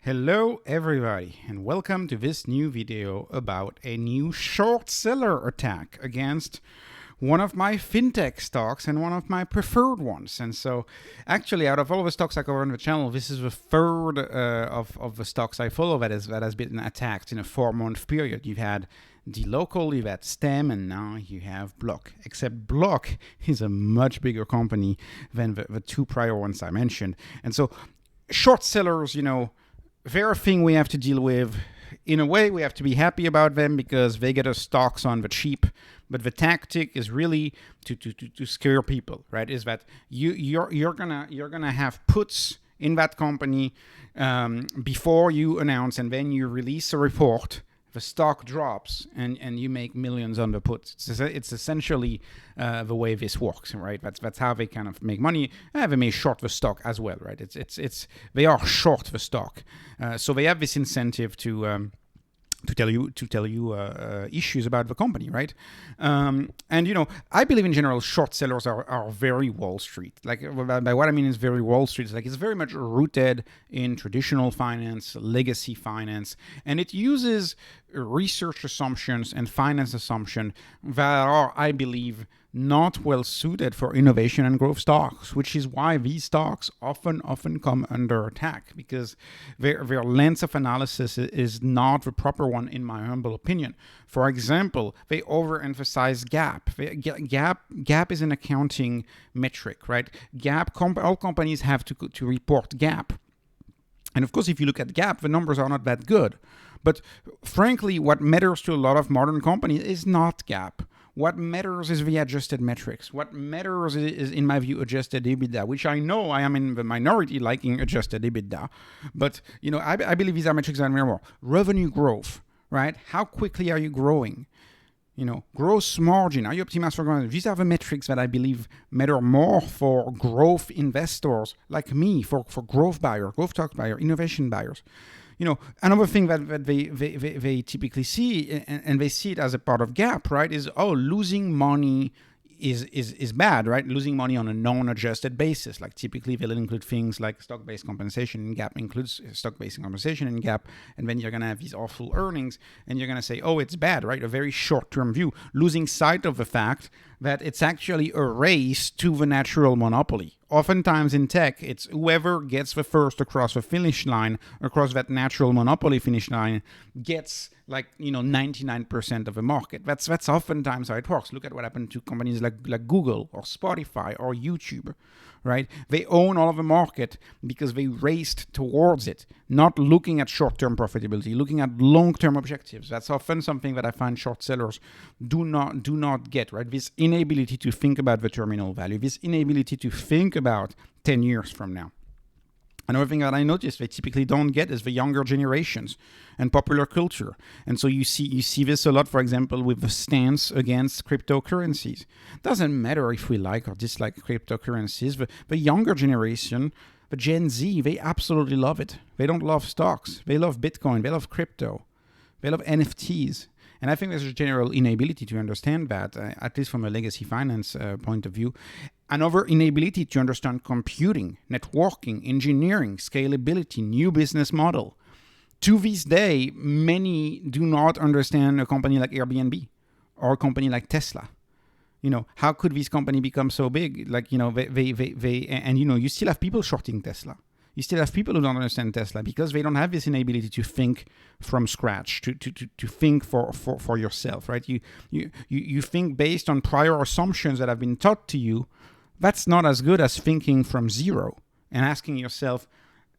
Hello everybody and welcome to this new video about a new short seller attack against one of my fintech stocks and one of my preferred ones. And so actually out of all the stocks I cover on the channel, this is the third of the stocks I follow that has been attacked in a 4-month period. You've had dLocal, you've had Stem, and now you have Block. Except Block is a much bigger company than the two prior ones I mentioned. And so short sellers, they're a thing we have to deal with. In a way, we have to be happy about them because they get us stocks on the cheap. But the tactic is really to scare people, right? Is that you're gonna have puts in that company before you announce, and then you release a report. The stock drops, and you make millions on the puts. It's essentially the way this works, right? That's how they kind of make money. They may short the stock as well, right? They are short the stock, so they have this incentive to tell you issues about the company, right? And I believe in general short sellers are very Wall Street. Like by what I mean is very Wall Street. It's very much rooted in traditional finance, legacy finance, and it uses research assumptions and finance assumptions that are, I believe, not well suited for innovation and growth stocks, which is why these stocks often come under attack, because their lens of analysis is not the proper one, in my humble opinion. For example, they overemphasize GAAP. GAAP is an accounting metric, right? All companies have to report GAAP. And of course, if you look at GAAP, the numbers are not that good. But frankly, what matters to a lot of modern companies is not GAAP. What matters is the adjusted metrics. What matters is, in my view, adjusted EBITDA, which I know I am in the minority liking adjusted EBITDA. But, I believe these are metrics that matter more. Revenue growth, right? How quickly are you growing? Gross margin. Are you optimized for growth? These are the metrics that I believe matter more for growth investors like me, for growth buyers, growth stock buyers, innovation buyers. Another thing that they typically see, and they see it as a part of GAAP, right, is, losing money is bad, right? Losing money on a non-adjusted basis. Like typically they'll include things like stock-based compensation in GAAP, includes stock-based compensation in GAAP, and then you're going to have these awful earnings, and you're going to say, it's bad, right? A very short-term view, losing sight of the fact that it's actually a race to the natural monopoly. Oftentimes in tech, it's whoever gets the first across the finish line, across that natural monopoly finish line, gets 99% of the market. That's oftentimes how it works. Look at what happened to companies like Google or Spotify or YouTube, right? They own all of the market because they raced towards it, not looking at short-term profitability, looking at long-term objectives. That's often something that I find short sellers do not get, right? This inability to think about the terminal value, this inability to think about 10 years from now. Another thing that I noticed they typically don't get is the younger generations and popular culture. And so you see this a lot, for example, with the stance against cryptocurrencies. Doesn't matter if we like or dislike cryptocurrencies. The younger generation, the Gen Z, they absolutely love it. They don't love stocks. They love Bitcoin. They love crypto. They love NFTs. And I think there's a general inability to understand that, at least from a legacy finance point of view. Another inability to understand computing, networking, engineering, scalability, new business model. To this day, many do not understand a company like Airbnb or a company like Tesla. How could this company become so big? You still have people shorting Tesla. You still have people who don't understand Tesla because they don't have this inability to think from scratch, to think for yourself, right? You think based on prior assumptions that have been taught to you. That's not as good as thinking from zero and asking yourself,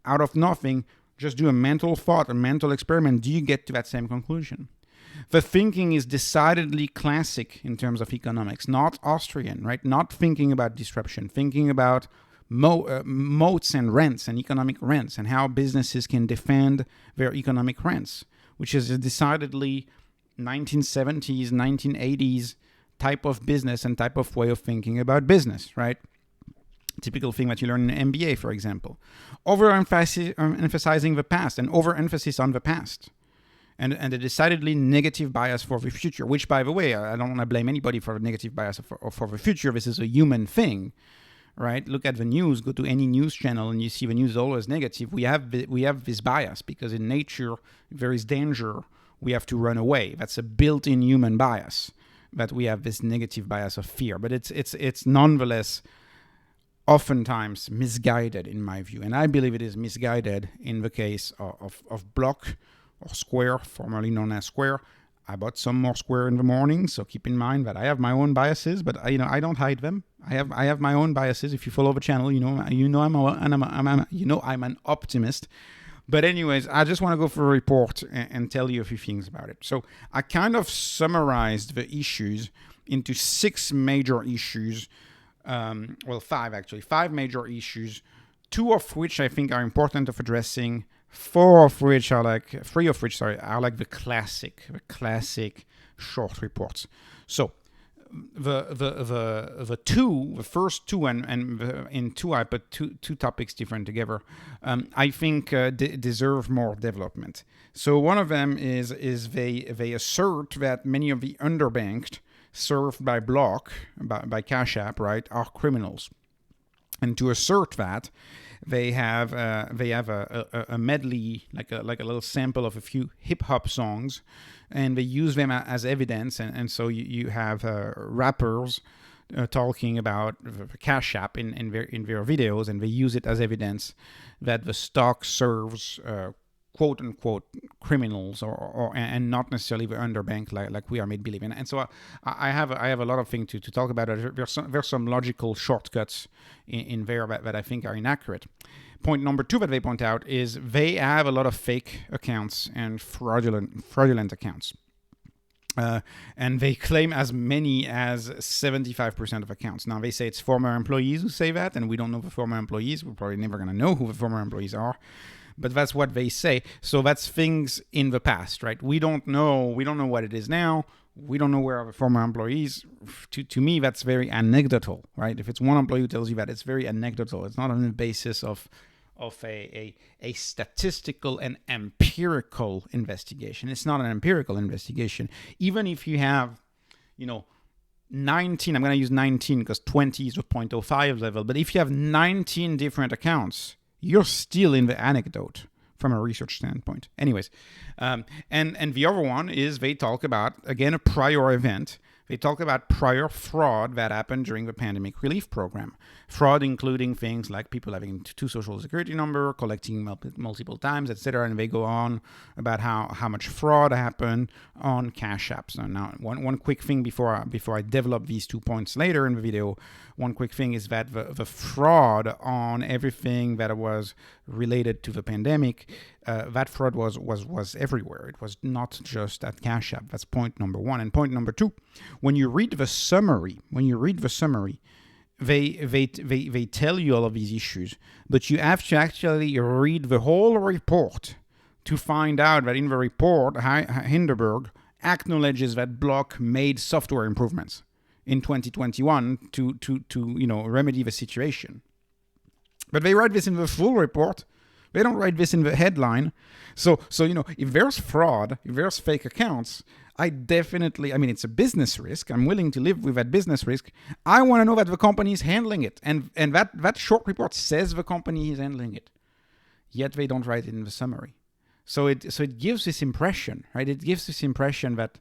out of nothing, just do a mental thought, a mental experiment. Do you get to that same conclusion? The thinking is decidedly classic in terms of economics, not Austrian, right? Not thinking about disruption, thinking about moats and rents and economic rents and how businesses can defend their economic rents, which is a decidedly 1970s, 1980s type of business and type of way of thinking about business, right? Typical thing that you learn in MBA, for example. Emphasizing the past and overemphasis on the past. And a decidedly negative bias for the future, which, by the way, I don't want to blame anybody for a negative bias for the future. This is a human thing, right? Look at the news, go to any news channel, and you see the news is always negative. We have this bias because in nature, if there is danger, we have to run away. That's a built-in human bias, that we have this negative bias of fear. But it's nonetheless oftentimes misguided in my view. And I believe it is misguided in the case of Block or Square, formerly known as Square. I bought some more Square in the morning, so keep in mind that I have my own biases, but I don't hide them. I have my own biases. If you follow the channel, I'm an optimist. But anyways, I just want to go for a report and tell you a few things about it. So I kind of summarized the issues into 6 major issues. Five major issues, 3 of which I think are important of addressing, 3 of which are like the classic short reports. So the first two, and in two I put two topics different together, I think deserve more development. So one of them is they assert that many of the underbanked served by Block, by CashApp, right, are criminals. And to assert that, they have a medley, like a little sample of a few hip hop songs, and they use them as evidence. And so you have rappers talking about CashApp in their videos, and they use it as evidence that the stock serves quote unquote criminals and not necessarily the underbanked like we are made believe in. And so I have a lot of things to talk about. There's some logical shortcuts in there that I think are inaccurate. Point number 2 that they point out is they have a lot of fake accounts and fraudulent accounts. And they claim as many as 75% of accounts. Now, they say it's former employees who say that, and we don't know the former employees. We're probably never going to know who the former employees are. But that's what they say. So that's things in the past, right? We don't know what it is now. We don't know where are the former employees. To me, that's very anecdotal, right? If it's one employee who tells you that, it's very anecdotal. It's not on the basis of a statistical and empirical investigation. It's not an empirical investigation. Even if you have, 19, I'm going to use 19 because 20 is the 0.05 level. But if you have 19 different accounts, you're still in the anecdote from a research standpoint. Anyways, and the other one is they talk about, again, a prior event. They talk about prior fraud that happened during the pandemic relief program. Fraud including things like people having 2 social security number, collecting multiple times, etc. And they go on about how much fraud happened on Cash App. So now, one quick thing before I develop these 2 points later in the video, one quick thing is that the fraud on everything that was related to the pandemic, that fraud was everywhere. It was not just at Cash App. That's point number 1. And point number 2, when you read the summary, they tell you all of these issues, but you have to actually read the whole report to find out that in the report, Hindenburg acknowledges that Block made software improvements in 2021 to remedy the situation. But they write this in the full report. They don't write this in the headline. So if there's fraud, if there's fake accounts, it's a business risk. I'm willing to live with that business risk. I want to know that the company is handling it. And that short report says the company is handling it. Yet they don't write it in the summary. So it gives this impression, right? It gives this impression that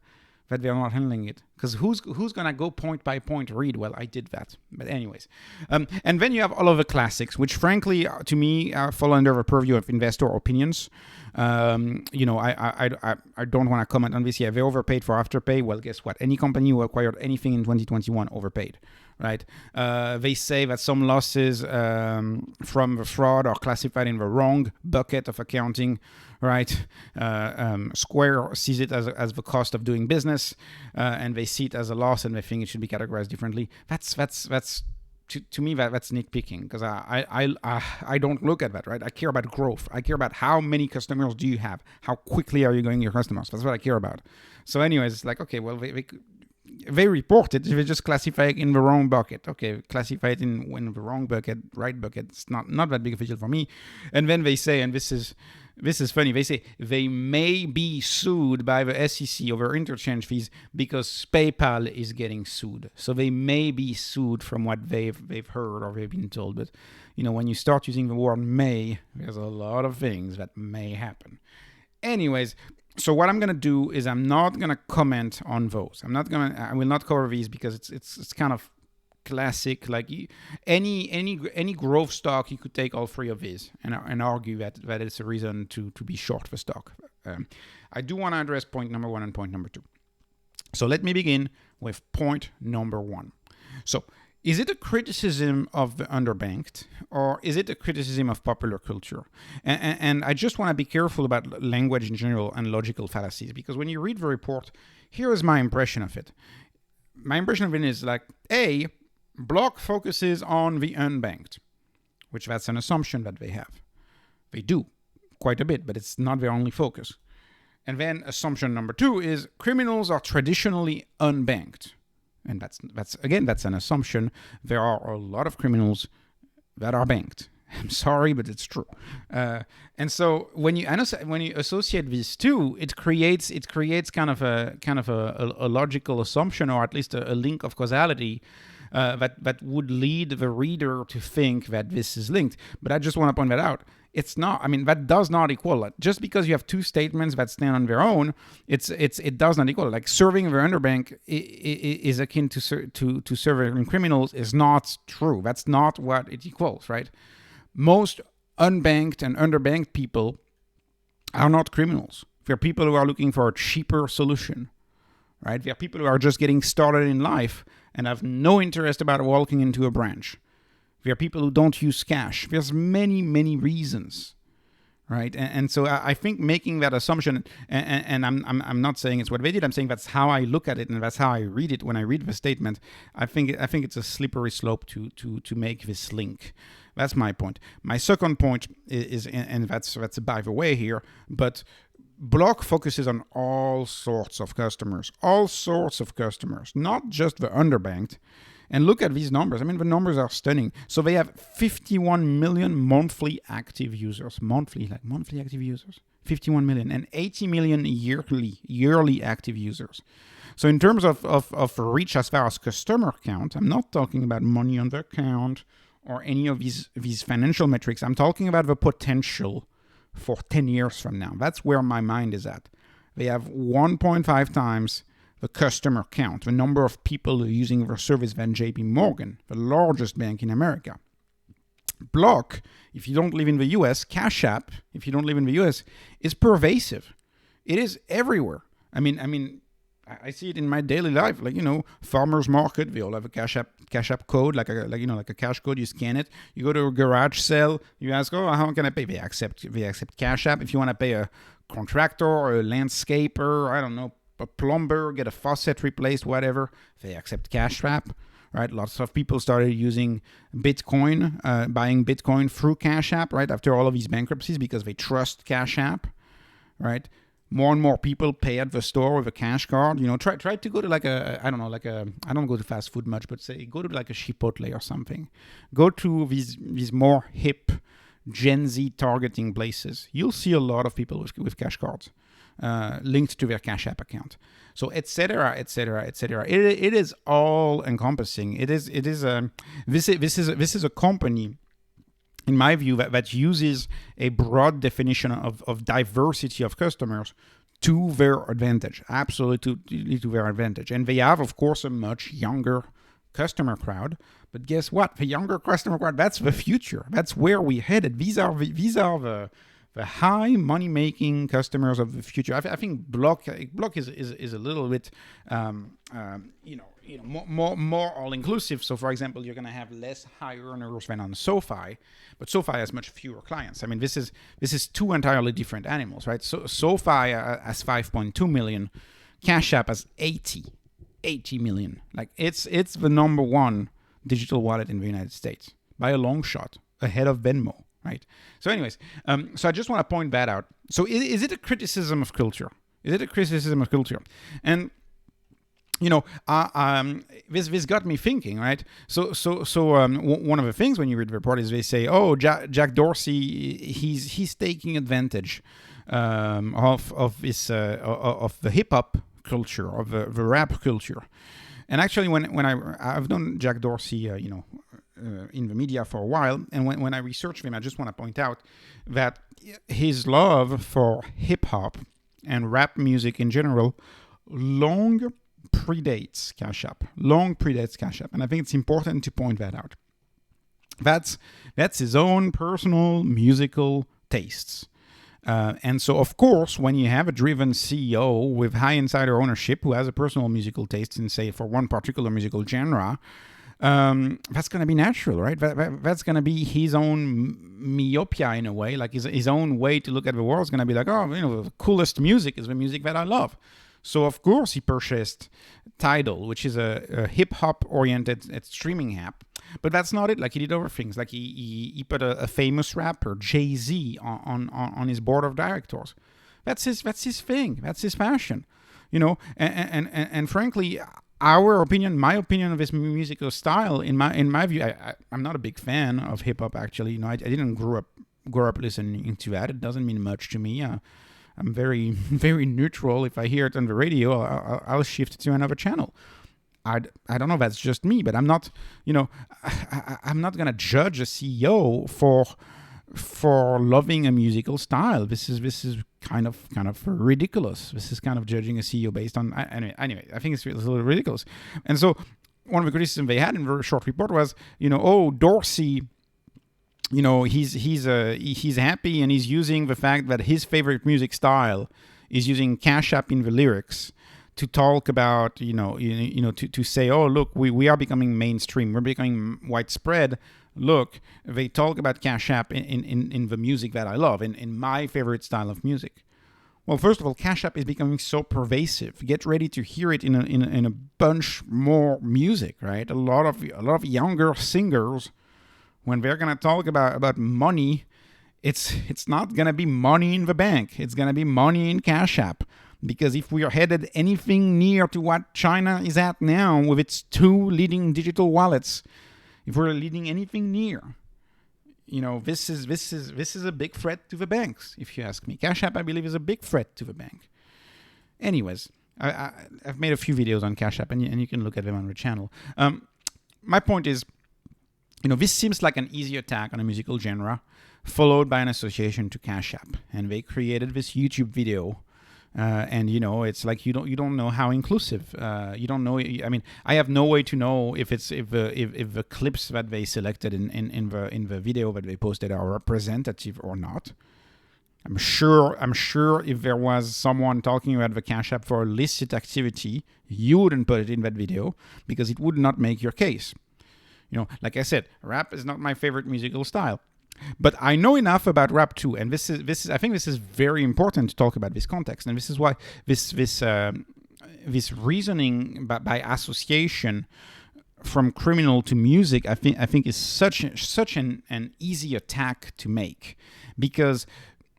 they're not handling it. Because who's going to go point by point read? Well, I did that. But anyways. And then you have all of the classics, which frankly, to me, fall under the purview of investor opinions. I don't want to comment on this. Yeah, they overpaid for Afterpay. Well, guess what? Any company who acquired anything in 2021 overpaid, right? They say that some losses from the fraud are classified in the wrong bucket of accounting, right? Square sees it as the cost of doing business, and they see it as a loss, and they think it should be categorized differently. That's to me that's nitpicking, because I don't look at that, right? I care about growth. I care about how many customers do you have, how quickly are you growing your customers. That's what I care about. So anyways, it's like, okay, well, they report it. They just classify it in the wrong bucket. Okay, classify it in the wrong bucket, right bucket. It's not that big of a deal for me. And then they say, and this is This is funny. They say they may be sued by the SEC over interchange fees because PayPal is getting sued. So they may be sued from what they've heard or they've been told. But when you start using the word may, there's a lot of things that may happen. Anyways, so what I'm gonna do is I'm not gonna comment on those. I will not cover these because it's kind of classic. Like any growth stock, you could take all three of these and argue that it's a reason to be short the stock. I do want to address point number one and point number two. So let me begin with point number one. So is it a criticism of the underbanked, or is it a criticism of popular culture? And I just want to be careful about language in general and logical fallacies, because when you read the report, here is my impression of it. My impression of it is like, A, Block focuses on the unbanked, which that's an assumption that they have. They do quite a bit, but it's not their only focus. And then assumption number two is criminals are traditionally unbanked. And that's an assumption. There are a lot of criminals that are banked. I'm sorry, but it's true. And so when you associate these two, it creates kind of a logical assumption, or at least a link of causality that would lead the reader to think that this is linked. But I just want to point that out. It's not. I mean, that does not equal it. Just because you have two statements that stand on their own, it does not equal it. Like serving the underbank is akin to serving criminals is not true. That's not what it equals, right? Most unbanked and underbanked people are not criminals. They're people who are looking for a cheaper solution, right? They're people who are just getting started in life and have no interest about walking into a branch. There are people who don't use cash. There's many, many reasons, right? And so I think making that assumption, and I'm not saying it's what they did. I'm saying that's how I look at it, and that's how I read it when I read the statement. I think it's a slippery slope to make this link. That's my point. My second point is, and that's by the way here, but Block focuses on all sorts of customers, not just the underbanked. And look at these numbers. I mean, the numbers are stunning. So they have 51 million monthly active users. Monthly active users. 51 million. And 80 million yearly active users. So in terms of reach as far as customer count, I'm not talking about money on the account or any of these financial metrics. I'm talking about the potential for 10 years from now. That's where my mind is at. They have 1.5 times the customer count, the number of people who are using their service than JP Morgan, the largest bank in America. Block, if you don't live in the US, CashApp, if you don't live in the US, is pervasive. It is everywhere. I mean, I see it in my daily life. Like, farmers market, they all have a CashApp code, like a cash code. You scan it. You go to a garage sale. You ask, how can I pay? They accept CashApp. If you want to pay a contractor or a landscaper, I don't know, a plumber, get a faucet replaced, whatever, they accept CashApp, right? Lots of people started using Bitcoin, buying Bitcoin through CashApp, right? After all of these bankruptcies, because they trust CashApp, right? More and more people pay at the store with a cash card. Try to go to I don't go to fast food much, but say go to like a Chipotle or something. Go to these more hip Gen Z targeting places. You'll see a lot of people with cash cards. Linked to their Cash App account, so etc. It is all encompassing. This is a company, in my view, that uses a broad definition of diversity of customers to their advantage, absolutely to their advantage. And they have, of course, a much younger customer crowd. But guess what? The younger customer crowd, that's the future. That's where we're headed. These are the high money-making customers of the future. I think Block is a little bit, more all-inclusive. So, for example, you're going to have less high earners than on SoFi, but SoFi has much fewer clients. I mean, this is two entirely different animals, right? So SoFi has 5.2 million, Cash App has 80 million. Like it's the number one digital wallet in the United States by a long shot, ahead of Venmo. Right. So anyways, so I just want to point that out. So is it a criticism of culture? And this got me thinking, right? One of the things when you read the report is they say, oh, Jack Dorsey, he's taking advantage of this of the hip hop culture, of the rap culture. And actually, when I've known Jack Dorsey, in the media for a while, and when I research him, I just want to point out that his love for hip hop and rap music in general long predates CashApp, and I think it's important to point that out. That's his own personal musical tastes. And so, of course, when you have a driven CEO with high insider ownership who has a personal musical taste in, say, for one particular musical genre, that's going to be natural, right? That's going to be his own myopia in a way, like his own way to look at the world is going to be like, oh, the coolest music is the music that I love. So, of course, he purchased Tidal, which is a hip-hop oriented streaming app. But that's not it. Like, he did other things. Like, he put a famous rapper, Jay-Z, on his board of directors. That's his thing. That's his passion. And frankly, my opinion of his musical style, in my view, I'm not a big fan of hip-hop, actually. I didn't grow up listening to that. It doesn't mean much to me. I'm very, very neutral. If I hear it on the radio, I'll shift to another channel. I don't know if that's just me, but I'm not, I'm not going to judge a CEO for loving a musical style. This is kind of ridiculous. This is kind of judging a CEO based on, anyway, I think it's a little ridiculous. And so one of the criticisms they had in the short report was, Dorsey, he's happy and he's using the fact that his favorite music style is using Cash App in the lyrics to talk about, to say, oh, look, we are becoming mainstream. We're becoming widespread. Look, they talk about Cash App in the music that I love, in my favorite style of music. Well, first of all, Cash App is becoming so pervasive. Get ready to hear it in a bunch more music, right? A lot of younger singers, when they're going to talk about money, it's not going to be money in the bank. It's going to be money in Cash App. Because if we are headed anything near to what China is at now with its 2 leading digital wallets, if we're leading anything near, this is a big threat to the banks, if you ask me. Cash App, I believe, is a big threat to the bank. Anyways, I've made a few videos on Cash App, and you can look at them on the channel. My point is, this seems like an easy attack on a musical genre, followed by an association to Cash App, and they created this YouTube video. And it's like you don't know how inclusive. You don't know. I mean, I have no way to know if the clips that they selected in the video that they posted are representative or not. I'm sure if there was someone talking about the Cash App for illicit activity, you wouldn't put it in that video because it would not make your case. Like I said, rap is not my favorite musical style. But I know enough about rap too, and this is I think this is very important to talk about this context, and this is why this reasoning by association from criminal to music I think is such an easy attack to make, because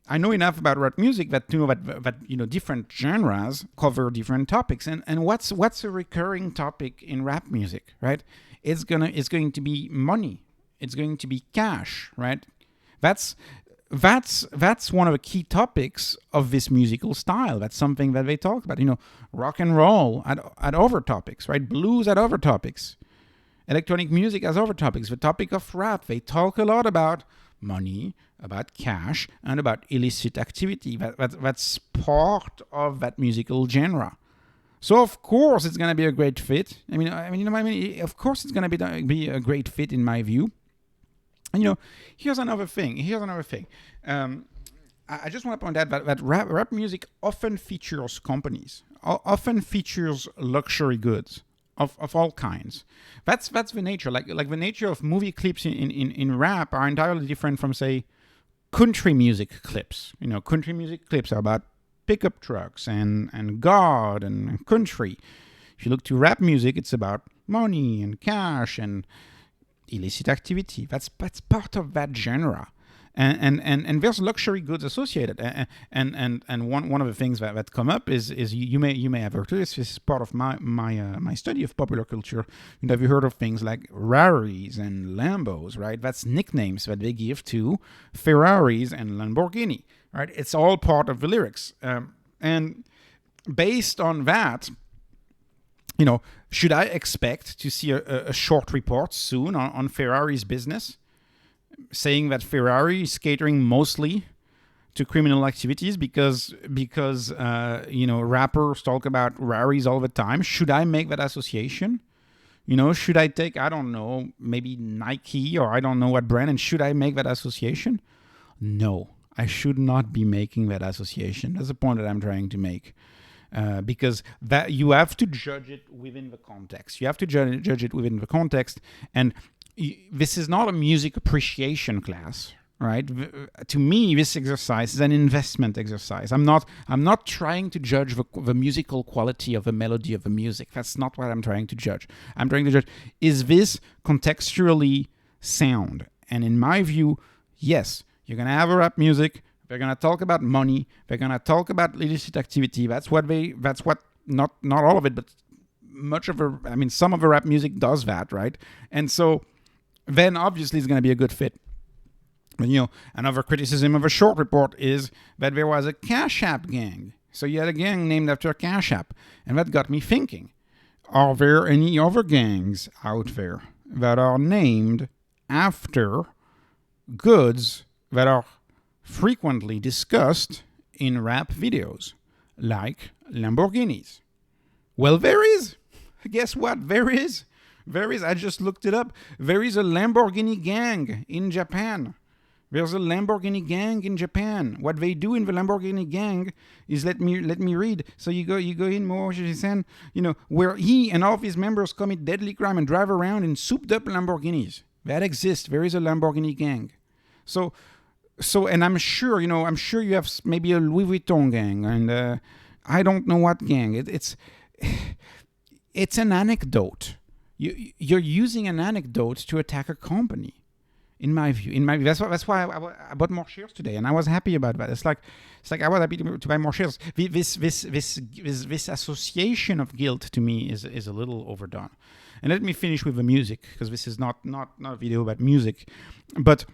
I know enough about rap music that to know that different genres cover different topics, and what's a recurring topic in rap music, right? It's going to be money. It's going to be cash, right? That's one of the key topics of this musical style. That's something that they talk about. Rock and roll at other topics, right? Blues at other topics. Electronic music as other topics. The topic of rap, they talk a lot about money, about cash, and about illicit activity. That's part of that musical genre. So of course it's going to be a great fit. Of course it's going to be a great fit in my view. And here's another thing. I just want to point out that rap music often features companies, often features luxury goods of all kinds. That's the nature. Like the nature of movie clips in rap are entirely different from, say, country music clips. Country music clips are about pickup trucks and God and country. If you look to rap music, it's about money and cash and illicit activity. That's part of that genre. and there's luxury goods associated, and one of the things that come up is you may have heard this. This is part of my study of popular culture. Have you heard of things like Raris and Lambos, right? That's nicknames that they give to Ferraris and Lamborghini, right? It's all part of the lyrics, and based on that, should I expect to see a short report soon on Ferrari's business, saying that Ferrari is catering mostly to criminal activities because rappers talk about Raris all the time? Should I make that association? Should I take, I don't know, maybe Nike or I don't know what brand, and should I make that association? No, I should not be making that association. That's the point that I'm trying to make. Because that you have to judge it within the context. You have to judge it within the context, and this is not a music appreciation class, right? To me, this exercise is an investment exercise. I'm not trying to judge the musical quality of the melody of the music. That's not what I'm trying to judge. I'm trying to judge, is this contextually sound? And in my view, yes, you're gonna have a rap music. They're gonna talk about money. They're gonna talk about illicit activity. That's what not all of it, but some of the rap music does that, right? And so then obviously it's gonna be a good fit. But, another criticism of a short report is that there was a Cash App gang. So you had a gang named after a Cash App, and that got me thinking: are there any other gangs out there that are named after goods that are frequently discussed in rap videos, like Lamborghinis? Well, there is. Guess what? There is. I just looked it up. There is a Lamborghini gang in Japan. There's a Lamborghini gang in Japan. What they do in the Lamborghini gang is, let me read. So you go in Mojisan, where he and all of his members commit deadly crime and drive around in souped up Lamborghinis. That exists. There is a Lamborghini gang. So, and I'm sure you have maybe a Louis Vuitton gang, and I don't know what gang. It's an anecdote. You're using an anecdote to attack a company. In my view, that's why I bought more shares today, and I was happy about that. It's like I was happy to buy more shares. This association of guilt to me is a little overdone. And let me finish with the music, because this is not a video about music, but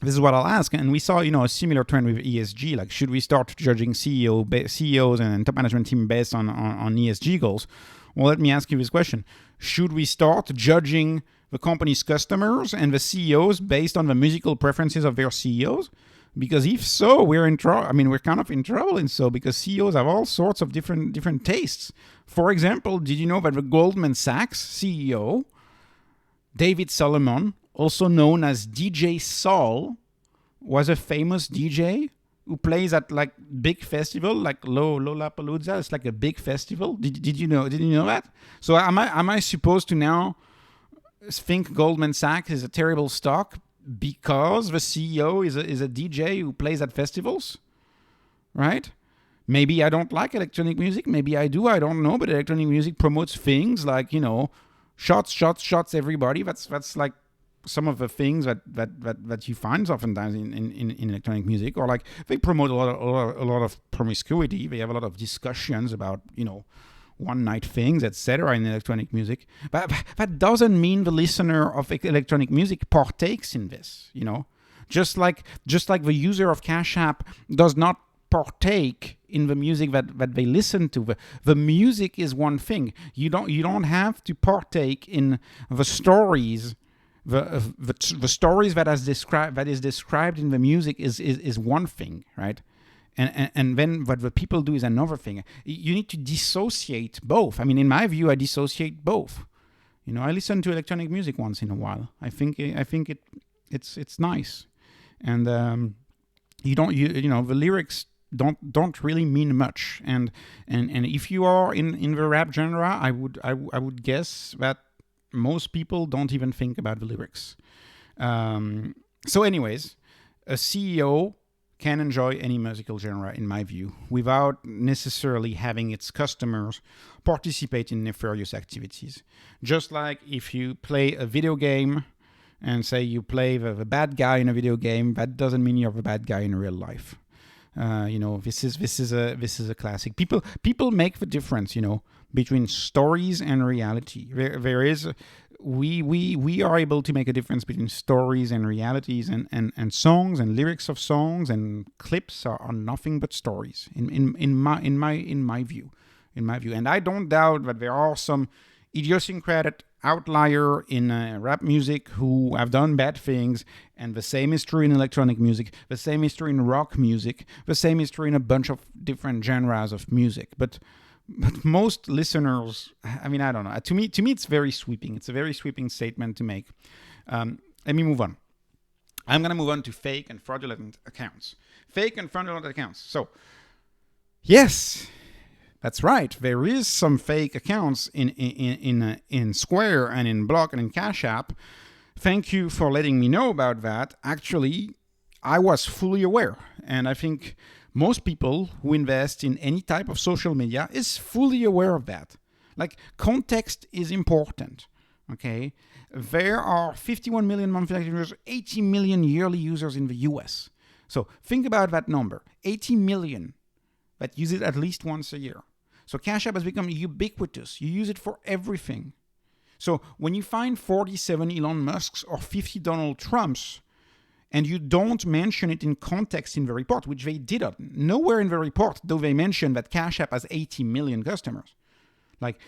this is what I'll ask. And we saw, a similar trend with ESG. Like, should we start judging CEOs and top management team based on ESG goals? Well, let me ask you this question: should we start judging the company's customers and the CEOs based on the musical preferences of their CEOs? Because if so, we're in trouble. We're kind of in trouble, and so because CEOs have all sorts of different tastes. For example, did you know that the Goldman Sachs CEO, David Solomon, also known as DJ Saul, was a famous DJ who plays at like big festival like Lollapalooza? It's like a big festival. Did you know that? So am I supposed to now think Goldman Sachs is a terrible stock because the CEO is a DJ who plays at festivals, right? Maybe I don't like electronic music. Maybe I do. I don't know. But electronic music promotes things like, shots, everybody. That's like some of the things that you find oftentimes in electronic music. Or like they promote a lot of promiscuity. They have a lot of discussions about, one night things, etc. in electronic music. But that doesn't mean the listener of electronic music partakes in this, Just like the user of Cash App does not partake in the music that they listen to. The music is one thing. You don't have to partake in the stories. The stories that is described in the music is one thing, right? And then what the people do is another thing. You need to dissociate both. In my view, I dissociate both. I listen to electronic music once in a while. I think it's nice, and the lyrics don't really mean much. And if you are in the rap genre, I would guess that most people don't even think about the lyrics. So anyways, a CEO can enjoy any musical genre, in my view, without necessarily having its customers participate in nefarious activities. Just like if you play a video game and say you play the bad guy in a video game, that doesn't mean you're the bad guy in real life. This is a classic. People make the difference, between stories and reality. We are able to make a difference between stories and realities, and songs and lyrics of songs and clips are nothing but stories in my view. And I don't doubt that there are some idiosyncratic outlier in rap music who have done bad things, and the same is true in electronic music, the same is true in rock music, the same is true in a bunch of different genres of music. But most listeners, I don't know. To me, it's very sweeping. It's a very sweeping statement to make. Let me move on. I'm going to move on to fake and fraudulent accounts. Fake and fraudulent accounts. So, yes, that's right. There is some fake accounts in Square and in Block and in Cash App. Thank you for letting me know about that. Actually, I was fully aware, and I think most people who invest in any type of social media is fully aware of that. Like, context is important, okay? There are 51 million monthly active users, 80 million yearly users in the US. So think about that number, 80 million that use it at least once a year. So Cash App has become ubiquitous. You use it for everything. So when you find 47 Elon Musks or 50 Donald Trumps, and you don't mention it in context in the report, which they didn't. Nowhere in the report do they mention that Cash App has 80 million customers. Like,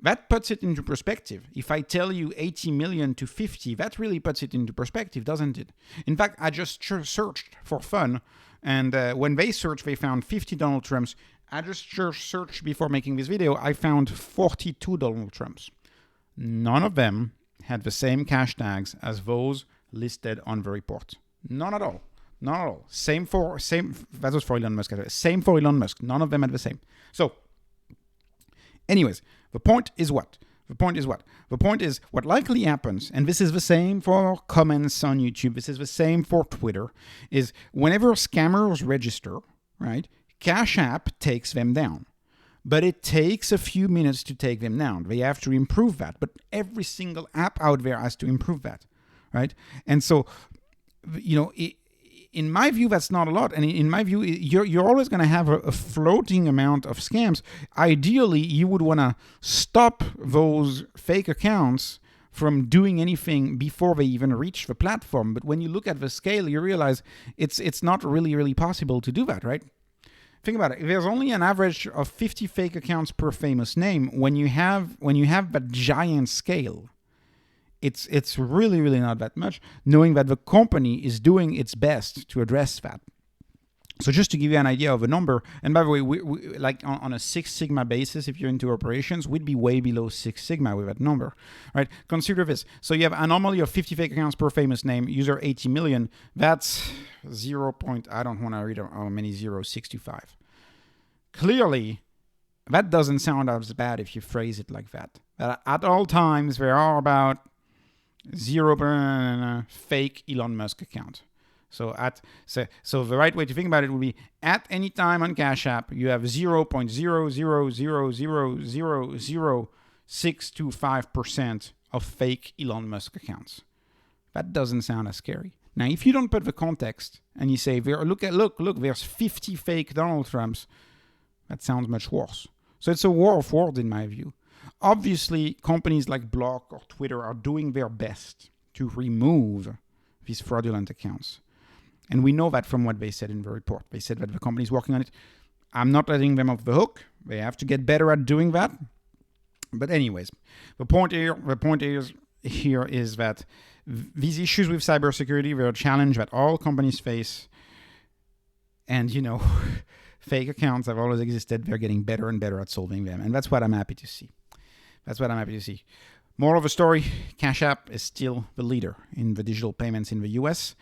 that puts it into perspective. If I tell you 80 million to 50, that really puts it into perspective, doesn't it? In fact, I just searched for fun, and when they searched, they found 50 Donald Trumps. I just searched before making this video, I found 42 Donald Trumps. None of them had the same cash tags as those listed on the report. None at all. Not at all. That was for Elon Musk. Same for Elon Musk. None of them had the same. So, anyways, the point is what? The point is what likely happens, and this is the same for comments on YouTube, this is the same for Twitter, is whenever scammers register, right, Cash App takes them down. But it takes a few minutes to take them down. They have to improve that. But every single app out there has to improve that, right? And so, in my view, that's not a lot. And in my view, you're always going to have a floating amount of scams. Ideally, you would want to stop those fake accounts from doing anything before they even reach the platform. But when you look at the scale, you realize it's not really possible to do that, right? Think about it. If there's only an average of 50 fake accounts per famous name, when you have that giant scale, it's really not that much, knowing that the company is doing its best to address that. So just to give you an idea of a number, and by the way, we like on a Six Sigma basis, if you're into operations, we'd be way below Six Sigma with that number, right? Consider this. So you have an anomaly of 50 fake accounts per famous name, user 80 million. That's I don't want to read how many zeros, 65. Clearly, that doesn't sound as bad if you phrase it like that. At all times, there are about 0 fake Elon Musk account. So the right way to think about it would be at any time on Cash App, you have 0.000000625% of fake Elon Musk accounts. That doesn't sound as scary. Now, if you don't put the context and you say, look, there's 50 fake Donald Trumps, that sounds much worse. So it's a war of words in my view. Obviously, companies like Block or Twitter are doing their best to remove these fraudulent accounts. And we know that from what they said in the report. They said that the company is working on it. I'm not letting them off the hook. They have to get better at doing that. But anyways, the point here is that these issues with cybersecurity are a challenge that all companies face. And, fake accounts have always existed. They're getting better and better at solving them. And that's what I'm happy to see. Moral of the story, Cash App is still the leader in the digital payments in the US.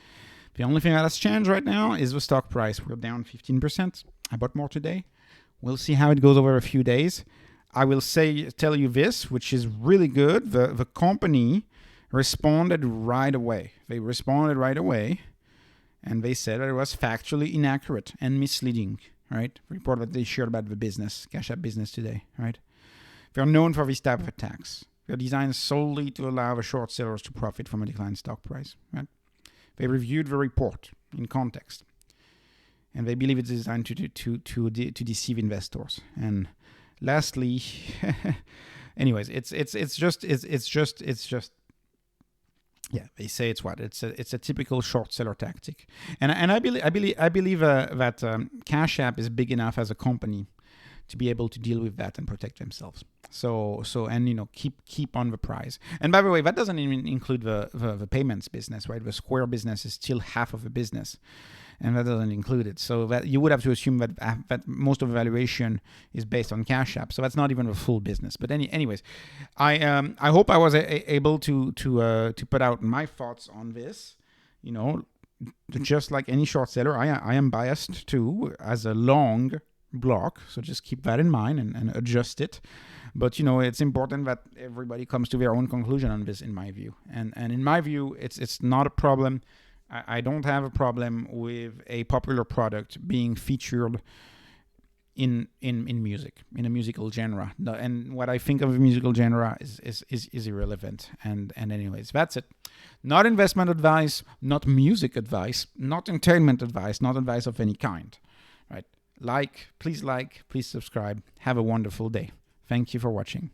The only thing that has changed right now is the stock price. We're down 15%. I bought more today. We'll see how it goes over a few days. I will tell you this, which is really good. The company responded right away. They responded right away, and they said that it was factually inaccurate and misleading, right? Report that they shared about the business, Cash App business today, right? They're known for this type of attacks. designed solely to allow the short sellers to profit from a declined stock price. Right? They reviewed the report in context, and they believe it's designed to deceive investors. And lastly, anyways, it's just yeah, they say it's a typical short seller tactic, and I believe that Cash App is big enough as a company to be able to deal with that and protect themselves. So and keep on the price. And by the way, that doesn't even include the payments business, right? The Square business is still half of the business, and that doesn't include it. So that you would have to assume that most of the valuation is based on Cash App. So that's not even the full business. But anyways, I hope I was able to put out my thoughts on this. Just like any short seller, I am biased too as a long block. So just keep that in mind and adjust it. But it's important that everybody comes to their own conclusion on this, in my view. And in my view, it's not a problem. I don't have a problem with a popular product being featured in music, in a musical genre. And what I think of a musical genre is irrelevant. And anyways, that's it. Not investment advice, not music advice, not entertainment advice, not advice of any kind. Right? Please subscribe. Have a wonderful day. Thank you for watching.